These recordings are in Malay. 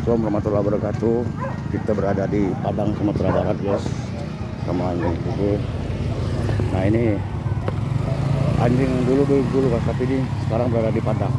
Assalamualaikum warahmatullahi wabarakatuh. Kita berada di Padang, Sumatera Barat, guys, sama anjing kuku. Nah ini anjing dulu guys, tapi ini sekarang berada di Padang.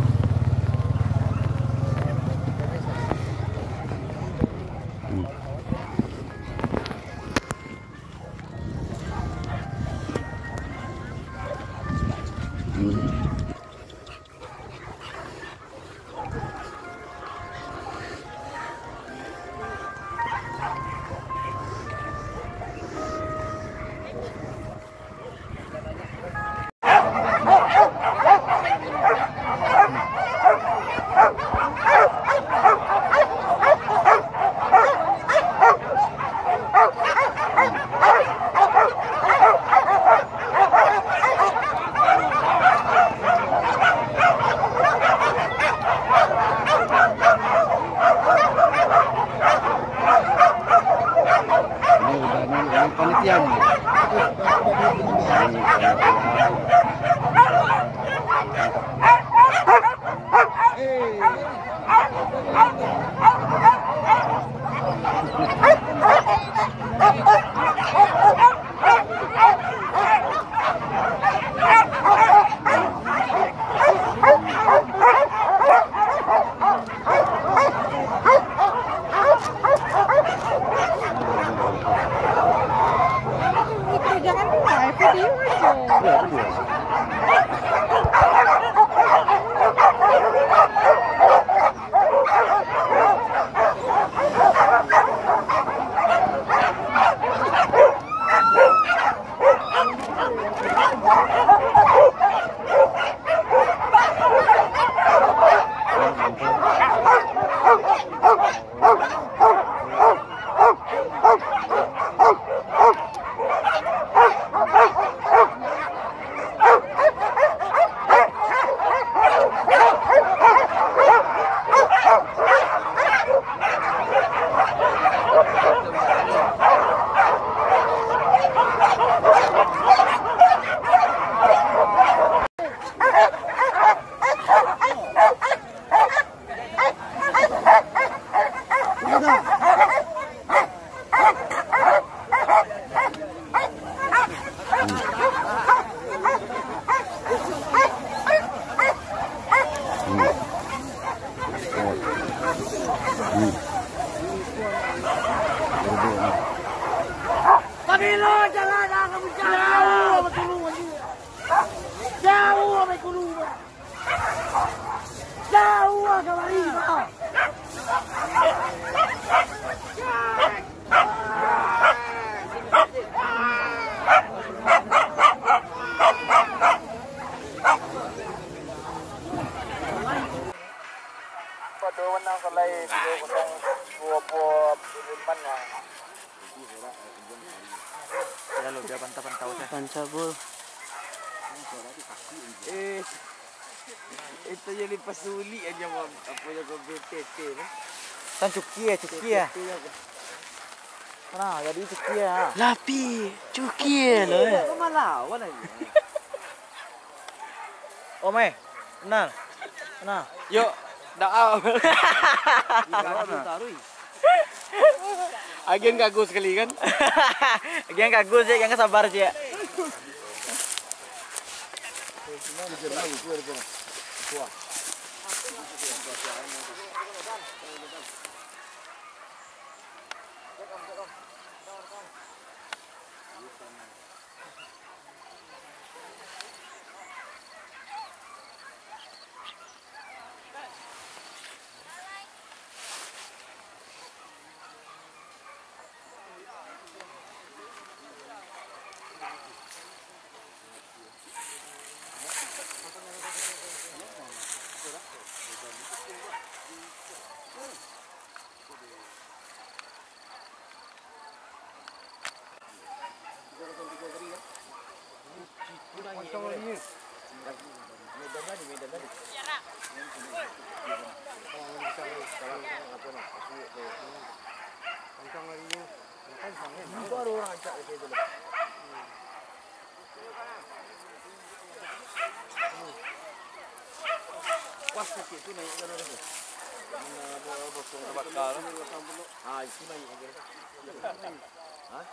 Pabilo, jangan kamu jauh sama kulungan dia. Jauh sama kulungan. Jauh sama riba. Pada menang selain 2-0 di depannya. Ya lo dia pantau saya. Pancabul. Itu jadi pasuli aja mau apa jago BTT lah. Kan cuki ya. Nah, jadi cuki ya. Lapi, cuki lo ya. Kau malawan aja. Ome, tenang. Yuk, dah. Tarui. Agen kagum sekali kan? Agen kagum sih, yang sabar sih ya. Baru orang ajak itu dulu. Pas sakit tu naik kan orang tu. Ah, itu naik aja. Hah?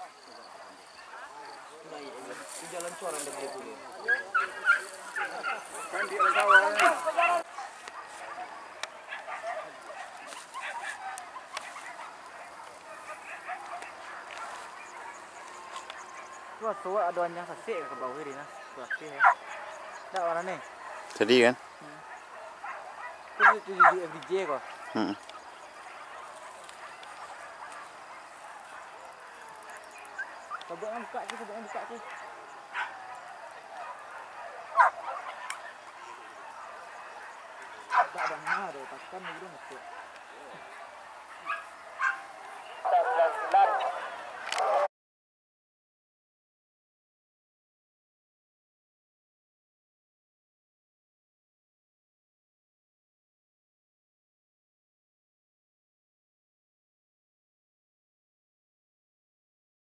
Naik aja. Di jalan corang dari dulu. Kan di sawah. Tuh, tuh aduannya kasih ke bawah ini nah. Tuh sih ya. Dah warna nih. Tadi kan? Itu di FDJ kok. Sabuknya buka sih, sabuknya buka sih. Tak ada mana, takkan begitu masuk.